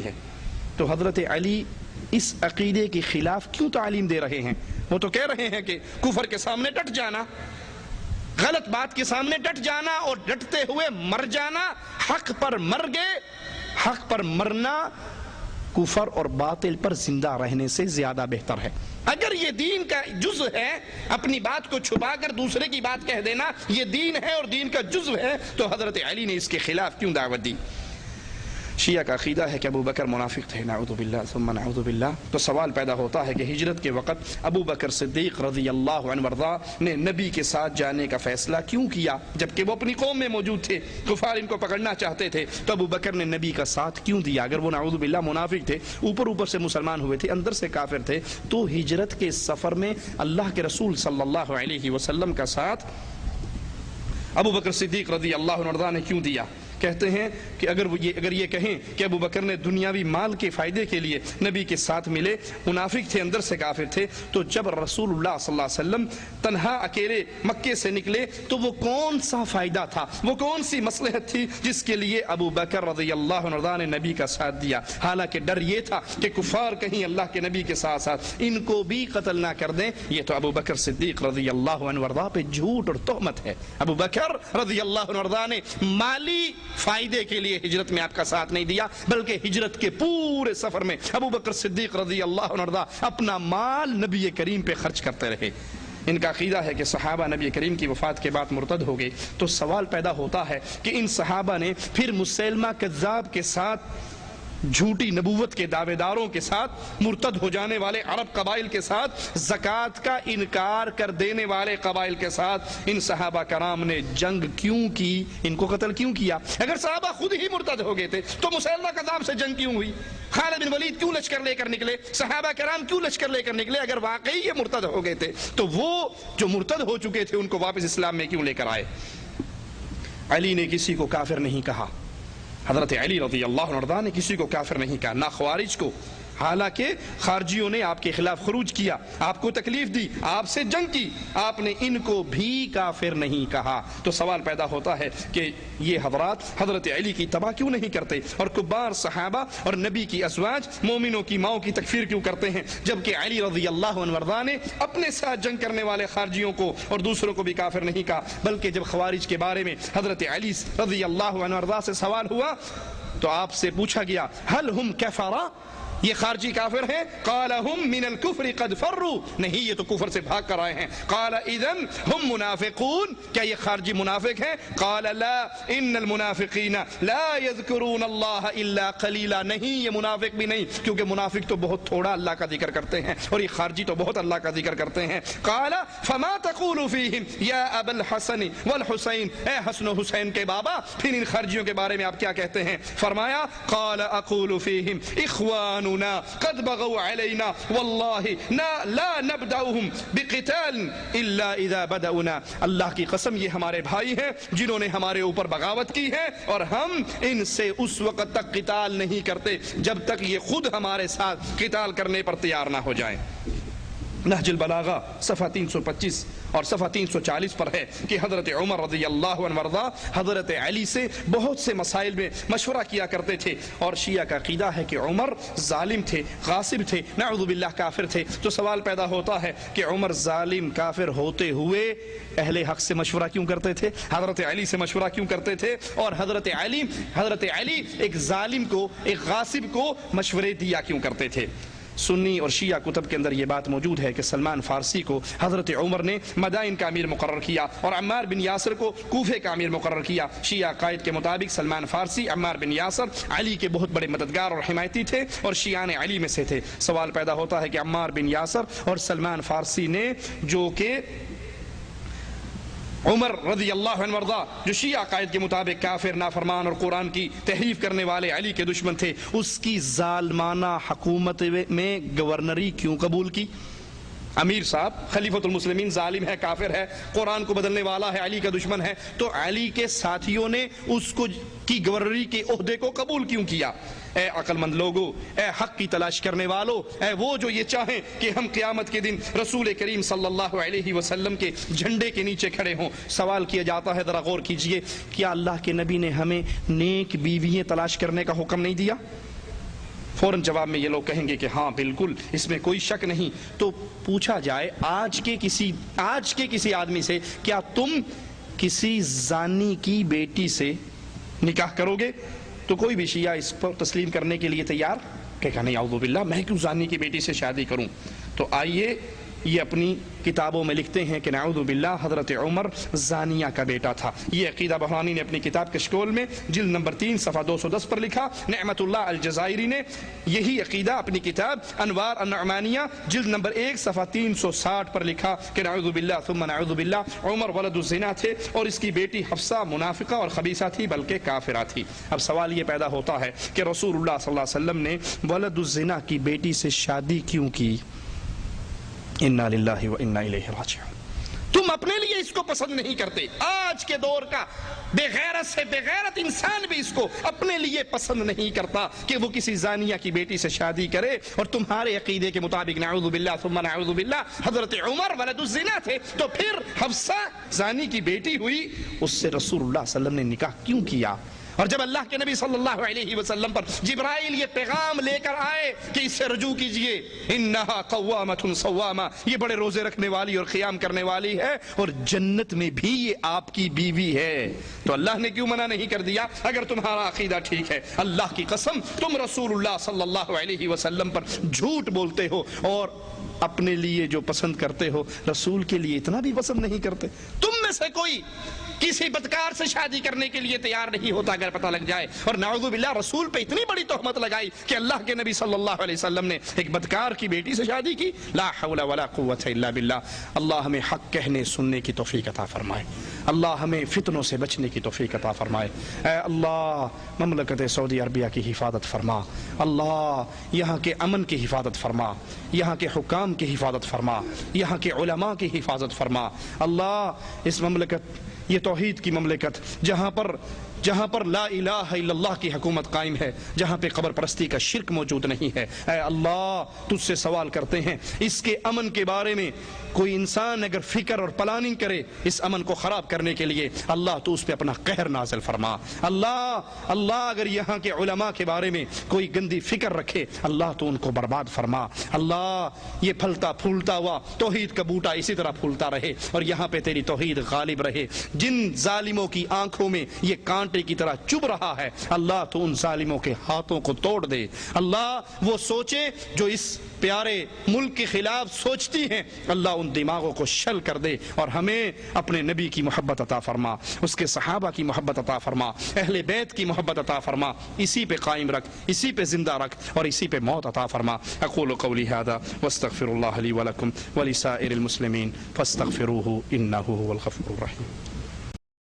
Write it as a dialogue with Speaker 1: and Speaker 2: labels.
Speaker 1: ہے تو حضرت علی اس عقیدے کے خلاف کیوں تعلیم دے رہے ہیں؟ وہ تو کہہ رہے ہیں کہ کفر کے سامنے ڈٹ جانا، غلط بات کے سامنے ڈٹ جانا اور ڈٹتے ہوئے مر جانا، حق پر مر گئے، حق پر مرنا کفر اور باطل پر زندہ رہنے سے زیادہ بہتر ہے۔ اگر یہ دین کا جزء ہے، اپنی بات کو چھپا کر دوسرے کی بات کہہ دینا یہ دین ہے اور دین کا جزء ہے، تو حضرت علی نے اس کے خلاف کیوں دعوت دی؟ شیعہ کا عقیدہ ہے کہ ابو بکر منافق تھے، نعوذ باللہ ثم نعوذ باللہ۔ تو سوال پیدا ہوتا ہے کہ ہجرت کے وقت ابو بکر صدیق رضی اللہ عنہ وارضا نے نبی کے ساتھ جانے کا فیصلہ کیوں کیا جبکہ وہ اپنی قوم میں موجود تھے، کفار ان کو پکڑنا چاہتے تھے، تو ابو بکر نے نبی کا ساتھ کیوں دیا؟ اگر وہ نعوذ باللہ منافق تھے، اوپر سے مسلمان ہوئے تھے، اندر سے کافر تھے، تو ہجرت کے سفر میں اللہ کے رسول صلی اللہ علیہ وسلم کا ساتھ ابو بکر صدیق رضی اللہ عنہ وارضا نے کیوں دیا؟ کہتے ہیں کہ اگر یہ کہیں کہ ابو بکر نے دنیاوی مال کے فائدے کے لیے نبی کے ساتھ ملے، منافق تھے، اندر سے کافر تھے، تو جب رسول اللہ صلی اللہ علیہ وسلم تنہا اکیلے مکے سے نکلے تو وہ کون سا فائدہ تھا، وہ کون سی مصلحت تھی جس کے لیے ابو بکر رضی اللہ عنہ نے نبی کا ساتھ دیا؟ حالانکہ ڈر یہ تھا کہ کفار کہیں اللہ کے نبی کے ساتھ ساتھ ان کو بھی قتل نہ کر دیں۔ یہ تو ابو بکر صدیق رضی اللہ عنہ پہ جھوٹ اور تہمت ہے۔ ابو بکر رضی اللہ عنہ نے مالی فائدے کے لیے ہجرت میں آپ کا ساتھ نہیں دیا، بلکہ ہجرت کے پورے سفر میں ابو بکر صدیق رضی اللہ عنہ اپنا مال نبی کریم پہ خرچ کرتے رہے۔ ان کا عقیدہ ہے کہ صحابہ نبی کریم کی وفات کے بعد مرتد ہو گئے، تو سوال پیدا ہوتا ہے کہ ان صحابہ نے پھر مسیلمہ کذاب کے ساتھ، جھوٹی نبوت کے دعوے داروں کے ساتھ، مرتد ہو جانے والے عرب قبائل کے ساتھ، زکوٰۃ کا انکار کر دینے والے قبائل کے ساتھ ان صحابہ کرام نے جنگ کیوں کی؟ ان کو قتل کیوں کیا؟ اگر صحابہ خود ہی مرتد ہو گئے تھے تو مسیلمہ کذاب سے جنگ کیوں ہوئی؟ خالد بن ولید کیوں لشکر لے کر نکلے؟ صحابہ کرام کیوں لشکر لے کر نکلے؟ اگر واقعی یہ مرتد ہو گئے تھے تو وہ جو مرتد ہو چکے تھے ان کو واپس اسلام میں کیوں لے کر آئے؟ علی نے کسی کو کافر نہیں کہا، حضرت علی رضی اللہ عنہ نے کسی کو کافر نہیں کہا، نہ خوارج کو، حالانکہ خارجیوں نے آپ کے خلاف خروج کیا، آپ کو تکلیف دی، آپ سے جنگ کی، آپ نے ان کو بھی کافر نہیں کہا۔ تو سوال پیدا ہوتا ہے کہ یہ حضرات حضرت علی کی تباہ کیوں نہیں کرتے اور کبار صحابہ اور نبی کی ازواج مومنوں کی ماؤں کی تکفیر کیوں کرتے ہیں، جبکہ علی رضی اللہ عنہ نے اپنے ساتھ جنگ کرنے والے خارجیوں کو اور دوسروں کو بھی کافر نہیں کہا؟ بلکہ جب خوارج کے بارے میں حضرت علی رضی اللہ عنہ سے سوال ہوا تو آپ سے پوچھا گیا هل هم کفرا، یہ خارجی کافر ہیں؟ قال هم من الكفر قد فروا، نہیں یہ تو کفر سے بھاگ کر آئے ہیں۔ قال اذن هم منافقون، کیا یہ خارجی منافق ہیں؟ قال لا ان المنافقین لا يذكرون الله الا قلیلا، نہیں یہ منافق بھی نہیں، کیونکہ منافق تو بہت تھوڑا اللہ کا ذکر کرتے ہیں اور یہ خارجی تو بہت اللہ کا ذکر کرتے ہیں۔ قال فما تقول فيهم يا ابا الحسن والحسين، اے حسن و حسین کے بابا پھر ان خارجیوں کے بارے میں آپ کیا کہتے ہیں؟ فرمایا قال اقول فيهم اخوان قد بغوا علينا والله لا نبدأهم بقتال الا اذا بدأنا، اللہ کی قسم یہ ہمارے بھائی ہیں جنہوں نے ہمارے اوپر بغاوت کی ہے اور ہم ان سے اس وقت تک قتال نہیں کرتے جب تک یہ خود ہمارے ساتھ قتال کرنے پر تیار نہ ہو جائیں۔ نہج البلاغہ صفحہ 325 اور صفحہ 340 پر ہے کہ حضرت عمر رضی اللہ عنہ وارضا حضرت علی سے بہت سے مسائل میں مشورہ کیا کرتے تھے، اور شیعہ کا عقیدہ ہے کہ عمر ظالم تھے، غاصب تھے، نعوذ باللہ کافر تھے۔ تو سوال پیدا ہوتا ہے کہ عمر ظالم کافر ہوتے ہوئے اہل حق سے مشورہ کیوں کرتے تھے، حضرت علی سے مشورہ کیوں کرتے تھے، اور حضرت علی ایک ظالم کو، ایک غاصب کو مشورے دیا کیوں کرتے تھے؟ سنی اور شیعہ کتب کے اندر یہ بات موجود ہے کہ سلمان فارسی کو حضرت عمر نے مدائن کا امیر مقرر کیا اور عمار بن یاسر کو کوفے کا امیر مقرر کیا۔ شیعہ قائد کے مطابق سلمان فارسی، عمار بن یاسر علی کے بہت بڑے مددگار اور حمایتی تھے اور شیعان علی میں سے تھے۔ سوال پیدا ہوتا ہے کہ عمار بن یاسر اور سلمان فارسی نے، جو کہ عمر رضی اللہ عنہ وارضا جو شیعہ قائد کے مطابق کافر، نافرمان اور قرآن کی تحریف کرنے والے علی کے دشمن تھے، اس کی ظالمانہ حکومت میں گورنری کیوں قبول کی؟ امیر صاحب خلیفۃ المسلمین ظالم ہے، کافر ہے، قرآن کو بدلنے والا ہے، علی کا دشمن ہے، تو علی کے ساتھیوں نے اس کو کی گورنری کے عہدے کو قبول کیوں کیا؟ اے عقل مند لوگو، اے حق کی تلاش کرنے والو، اے وہ جو یہ چاہیں کہ ہم قیامت کے دن رسول کریم صلی اللہ علیہ وسلم کے جھنڈے کے نیچے کھڑے ہوں، سوال کیا جاتا ہے، ذرا غور کیجئے، کیا اللہ کے نبی نے ہمیں نیک بیوییں تلاش کرنے کا حکم نہیں دیا؟ فوراً جواب میں یہ لوگ کہیں گے کہ ہاں بالکل اس میں کوئی شک نہیں. تو پوچھا جائے آج کے کسی آدمی سے کیا تم کسی زانی کی بیٹی سے نکاح کرو گے؟ تو کوئی بھی شیعہ اس پر تسلیم کرنے کے لیے تیار کہ نہیں اعوذ باللہ میں کیوں زانی کی بیٹی سے شادی کروں. تو آئیے یہ اپنی کتابوں میں لکھتے ہیں کہ نعوذ باللہ حضرت عمر زانیہ کا بیٹا تھا. یہ عقیدہ بہرانی نے اپنی کتاب کشکول میں جلد نمبر 3 صفحہ 210 پر لکھا. نعمت اللہ الجزائری نے یہی عقیدہ اپنی کتاب انوار النعمانیہ جلد نمبر 1 صفحہ 360 پر لکھا کہ نعوذ باللہ ثم نعوذ باللہ عمر ولد الزنا تھے اور اس کی بیٹی حفصہ منافقہ اور خبیثہ تھی بلکہ کافرہ تھی. اب سوال یہ پیدا ہوتا ہے کہ رسول اللہ صلی اللہ علیہ وسلم نے ولد الزنا کی بیٹی سے شادی کیوں کی؟ انا للہ و انا الیہ راجعون. تم اپنے لیے اس کو پسند نہیں کرتے. آج کے دور کا بے غیرت سے بے غیرت انسان بھی اس کو اپنے لیے پسند نہیں کرتا کہ وہ کسی زانیہ کی بیٹی سے شادی کرے. اور تمہارے عقیدے کے مطابق نعوذ باللہ ثم نعوذ باللہ حضرت عمر ولد الزنا تھے تو پھر حفصہ زانی کی بیٹی ہوئی, اس سے رسول اللہ صلی اللہ علیہ وسلم نے نکاح کیوں کیا؟ اور جب اللہ کے نبی صلی اللہ علیہ وسلم پر جبرائیل یہ پیغام لے کر آئے کہ اس سے رجوع کیجئے, انہا قوامۃ صوامہ, یہ بڑے روزے رکھنے والی اور قیام کرنے والی ہے اور جنت میں بھی یہ آپ کی بیوی ہے, تو اللہ نے کیوں منع نہیں کر دیا؟ اگر تمہارا عقیدہ ٹھیک ہے, اللہ کی قسم تم رسول اللہ صلی اللہ علیہ وسلم پر جھوٹ بولتے ہو اور اپنے لیے جو پسند کرتے ہو رسول کے لیے اتنا بھی پسند نہیں کرتے. تم میں سے کوئی کسی بدکار سے شادی کرنے کے لیے تیار نہیں ہوتا اگر پتہ لگ جائے. اور نعوذ باللہ رسول پہ اتنی بڑی تہمت لگائی کہ اللہ کے نبی صلی اللہ علیہ وسلم نے ایک بدکار کی بیٹی سے شادی کی. لا حول ولا قوت الا باللہ. اللہ ہمیں حق کہنے سننے کی توفیق عطا فرمائے, اللہ ہمیں فتنوں سے بچنے کی توفیق عطا فرمائے. اے اللہ مملکت سعودی عربیہ کی حفاظت فرما, اللہ یہاں کے امن کی حفاظت فرما, یہاں کے حکام کی حفاظت فرما, یہاں کے علماء کی حفاظت فرما. اللہ اس مملکت, یہ توحید کی مملکت جہاں پر لا الہ الا اللہ کی حکومت قائم ہے, جہاں پہ قبر پرستی کا شرک موجود نہیں ہے, اے اللہ تجھ سے سوال کرتے ہیں اس کے امن کے بارے میں کوئی انسان اگر فکر اور پلاننگ کرے اس امن کو خراب کرنے کے لیے, اللہ تو اس پہ اپنا قہر نازل فرما. اللہ اگر یہاں کے علماء کے بارے میں کوئی گندی فکر رکھے اللہ تو ان کو برباد فرما. اللہ یہ پھلتا پھولتا ہوا توحید کا بوٹا اسی طرح پھولتا رہے اور یہاں پہ تیری توحید غالب رہے. جن ظالموں کی آنکھوں میں یہ کانٹے کی طرح چبھ رہا ہے اللہ تو ان ظالموں کے ہاتھوں کو توڑ دے. اللہ وہ سوچے جو اس پیارے ملک کے خلاف سوچتی ہیں اللہ ان دماغوں کو شل کر دے اور ہمیں اپنے نبی کی محبت عطا فرما, اس کے صحابہ کی محبت عطا فرما, اہل بیت کی محبت عطا فرما. اسی پہ قائم رکھ, اسی پہ زندہ رکھ اور اسی پہ موت عطا فرما. اقول قولی هذا واستغفر الله لي ولكم ولسائر المسلمين فاستغفروه انه هو الغفور الرحيم.